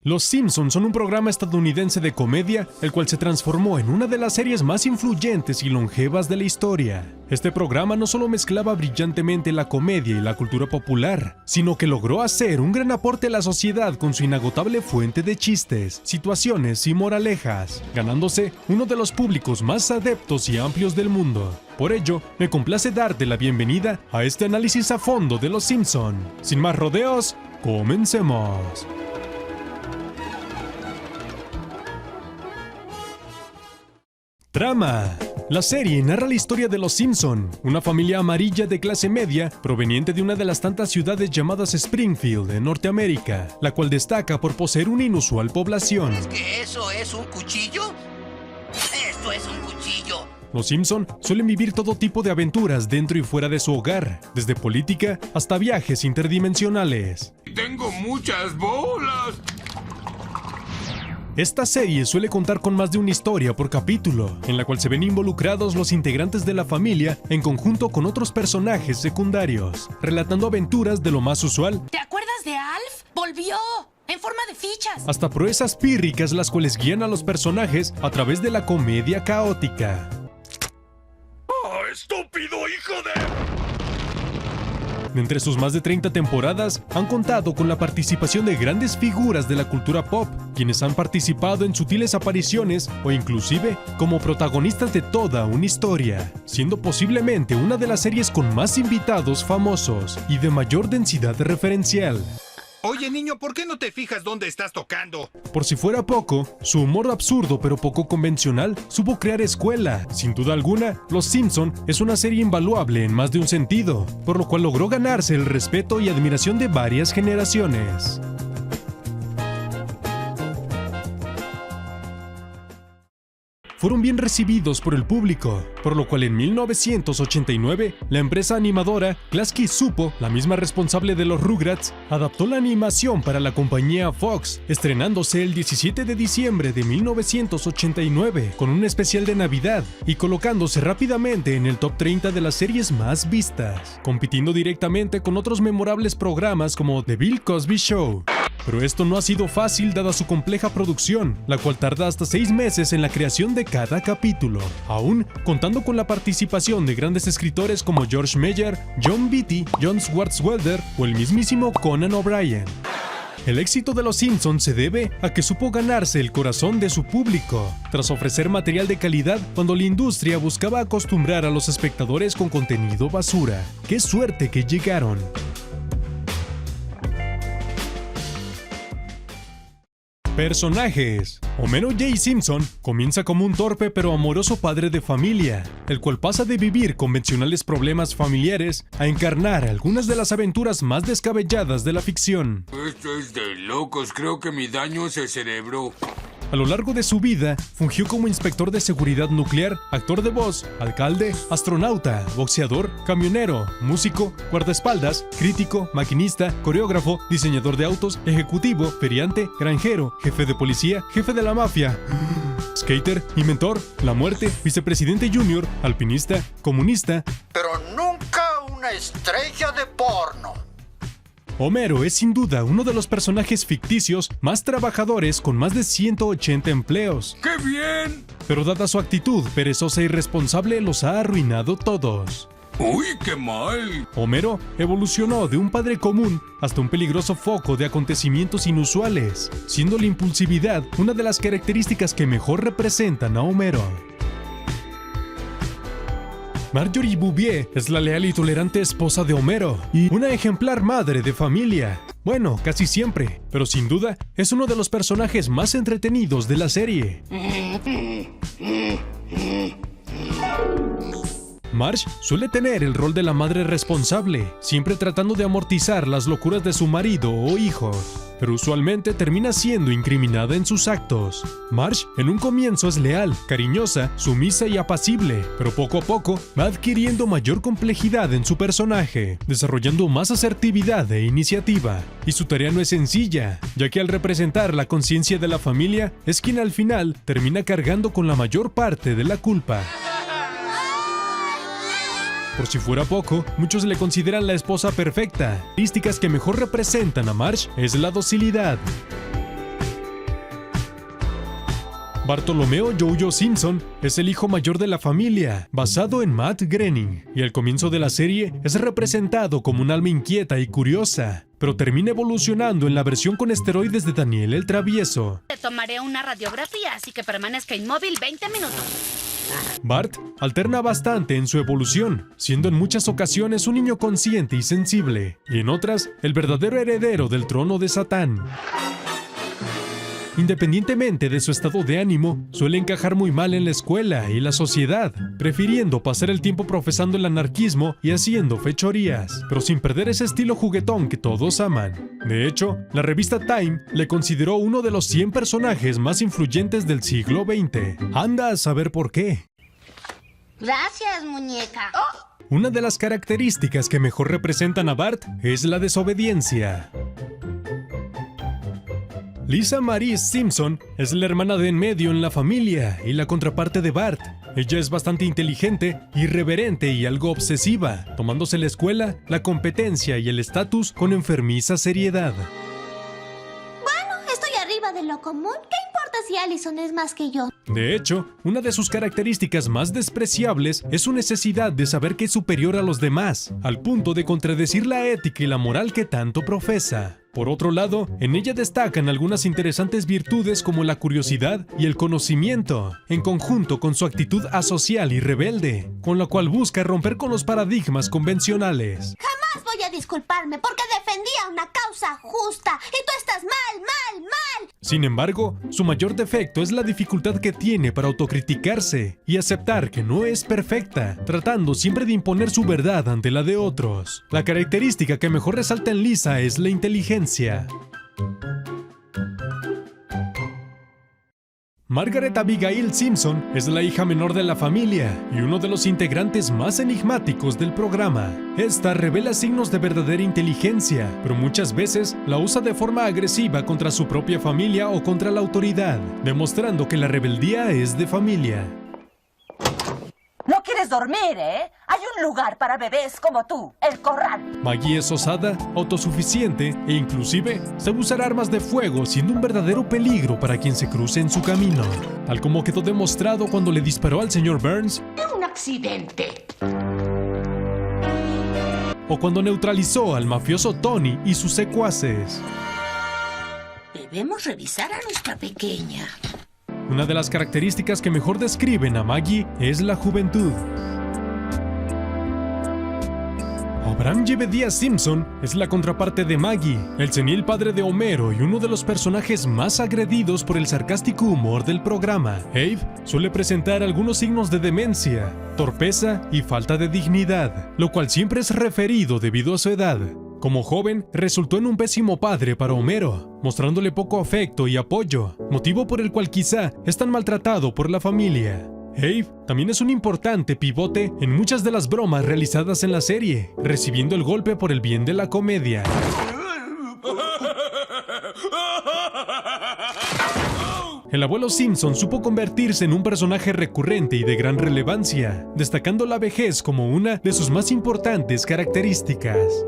Los Simpsons son un programa estadounidense de comedia, el cual se transformó en una de las series más influyentes y longevas de la historia. Este programa no solo mezclaba brillantemente la comedia y la cultura popular, sino que logró hacer un gran aporte a la sociedad con su inagotable fuente de chistes, situaciones y moralejas, ganándose uno de los públicos más adeptos y amplios del mundo. Por ello, me complace darte la bienvenida a este análisis a fondo de Los Simpson. Sin más rodeos, comencemos. Trama. La serie narra la historia de los Simpson, una familia amarilla de clase media proveniente de una de las tantas ciudades llamadas Springfield en Norteamérica, la cual destaca por poseer una inusual población. ¿Es que eso es un cuchillo? ¡Esto es un cuchillo! Los Simpson suelen vivir todo tipo de aventuras dentro y fuera de su hogar, desde política hasta viajes interdimensionales. ¡Tengo muchas bolas! Esta serie suele contar con más de una historia por capítulo, en la cual se ven involucrados los integrantes de la familia en conjunto con otros personajes secundarios, relatando aventuras de lo más usual. ¿Te acuerdas de Alf? ¡Volvió! ¡En forma de fichas! Hasta proezas pírricas las cuales guían a los personajes a través de la comedia caótica. ¡Oh, estúpido hijo de...! De entre sus más de 30 temporadas, han contado con la participación de grandes figuras de la cultura pop, quienes han participado en sutiles apariciones o inclusive como protagonistas de toda una historia, siendo posiblemente una de las series con más invitados famosos y de mayor densidad referencial. Oye, niño, ¿por qué no te fijas dónde estás tocando? Por si fuera poco, su humor absurdo pero poco convencional supo crear escuela. Sin duda alguna, Los Simpson es una serie invaluable en más de un sentido, por lo cual logró ganarse el respeto y admiración de varias generaciones. Fueron bien recibidos por el público, por lo cual en 1989, la empresa animadora Klasky Csupo, la misma responsable de los Rugrats, adaptó la animación para la compañía Fox, estrenándose el 17 de diciembre de 1989, con un especial de Navidad, y colocándose rápidamente en el top 30 de las series más vistas, compitiendo directamente con otros memorables programas como The Bill Cosby Show. Pero esto no ha sido fácil dada su compleja producción, la cual tarda hasta 6 meses en la creación de cada capítulo, aún contando con la participación de grandes escritores como George Meyer, John Beatty, John Swartzwelder o el mismísimo Conan O'Brien. El éxito de Los Simpsons se debe a que supo ganarse el corazón de su público, tras ofrecer material de calidad cuando la industria buscaba acostumbrar a los espectadores con contenido basura. ¡Qué suerte que llegaron! Personajes. Homero J. Simpson comienza como un torpe pero amoroso padre de familia, el cual pasa de vivir convencionales problemas familiares a encarnar algunas de las aventuras más descabelladas de la ficción. Esto es de locos, creo que mi daño es el cerebro. A lo largo de su vida, fungió como inspector de seguridad nuclear, actor de voz, alcalde, astronauta, boxeador, camionero, músico, guardaespaldas, crítico, maquinista, coreógrafo, diseñador de autos, ejecutivo, feriante, granjero, jefe de policía, jefe de la mafia, skater, inventor, la muerte, vicepresidente junior, alpinista, comunista, Pero nunca una estrella de porno. Homero es sin duda uno de los personajes ficticios más trabajadores con más de 180 empleos. ¡Qué bien! Pero dada su actitud perezosa e irresponsable, los ha arruinado todos. ¡Uy, qué mal! Homero evolucionó de un padre común hasta un peligroso foco de acontecimientos inusuales, siendo la impulsividad una de las características que mejor representan a Homero. Marjorie Bouvier es la leal y tolerante esposa de Homero y una ejemplar madre de familia. Bueno, casi siempre, pero sin duda es uno de los personajes más entretenidos de la serie. Marge suele tener el rol de la madre responsable, siempre tratando de amortizar las locuras de su marido o hijos, pero usualmente termina siendo incriminada en sus actos. Marge en un comienzo es leal, cariñosa, sumisa y apacible, pero poco a poco va adquiriendo mayor complejidad en su personaje, desarrollando más asertividad e iniciativa. Y su tarea no es sencilla, ya que al representar la conciencia de la familia, es quien al final termina cargando con la mayor parte de la culpa. Por si fuera poco, muchos le consideran la esposa perfecta. Características que mejor representan a Marge es la docilidad. Bartolomeo Jojo Simpson es el hijo mayor de la familia, basado en Matt Groening, y al comienzo de la serie es representado como un alma inquieta y curiosa, pero termina evolucionando en la versión con esteroides de Daniel el Travieso. Te tomaré una radiografía, así que permanezca inmóvil 20 minutos. Bart alterna bastante en su evolución, siendo en muchas ocasiones un niño consciente y sensible, y en otras, el verdadero heredero del trono de Satán. Independientemente de su estado de ánimo, suele encajar muy mal en la escuela y la sociedad, prefiriendo pasar el tiempo profesando el anarquismo y haciendo fechorías, pero sin perder ese estilo juguetón que todos aman. De hecho, la revista Time le consideró uno de los 100 personajes más influyentes del siglo XX. Anda a saber por qué. Gracias, muñeca. Una de las características que mejor representan a Bart es la desobediencia. Lisa Marie Simpson es la hermana de en medio en la familia y la contraparte de Bart. Ella es bastante inteligente, irreverente y algo obsesiva, tomándose la escuela, la competencia y el estatus con enfermiza seriedad. Bueno, estoy arriba de lo común. ¿Qué importa si Allison es más que yo? De hecho, una de sus características más despreciables es su necesidad de saber que es superior a los demás, al punto de contradecir la ética y la moral que tanto profesa. Por otro lado, en ella destacan algunas interesantes virtudes como la curiosidad y el conocimiento, en conjunto con su actitud asocial y rebelde, con la cual busca romper con los paradigmas convencionales. Jamás voy a disculparme porque defendía una causa justa y tú estás mal. Sin embargo, su mayor defecto es la dificultad que tiene para autocriticarse y aceptar que no es perfecta, tratando siempre de imponer su verdad ante la de otros. La característica que mejor resalta en Lisa es la inteligencia. Margaret Abigail Simpson es la hija menor de la familia y uno de los integrantes más enigmáticos del programa. Esta revela signos de verdadera inteligencia, pero muchas veces la usa de forma agresiva contra su propia familia o contra la autoridad, demostrando que la rebeldía es de familia. No quieres dormir, ¿eh? Hay un lugar para bebés como tú, el corral. Maggie es osada, autosuficiente e inclusive sabe usar armas de fuego, siendo un verdadero peligro para quien se cruce en su camino, tal como quedó demostrado cuando le disparó al señor Burns Un accidente. o cuando neutralizó al mafioso Tony y sus secuaces. Debemos revisar a nuestra pequeña. Una de las características que mejor describen a Maggie es la juventud. Abraham Jebediah Simpson es la contraparte de Maggie, el senil padre de Homero y uno de los personajes más agredidos por el sarcástico humor del programa. Abe suele presentar algunos signos de demencia, torpeza y falta de dignidad, lo cual siempre es referido debido a su edad. Como joven, resultó en un pésimo padre para Homero, mostrándole poco afecto y apoyo, motivo por el cual quizá es tan maltratado por la familia. Abe también es un importante pivote en muchas de las bromas realizadas en la serie, recibiendo el golpe por el bien de la comedia. El abuelo Simpson supo convertirse en un personaje recurrente y de gran relevancia, destacando la vejez como una de sus más importantes características.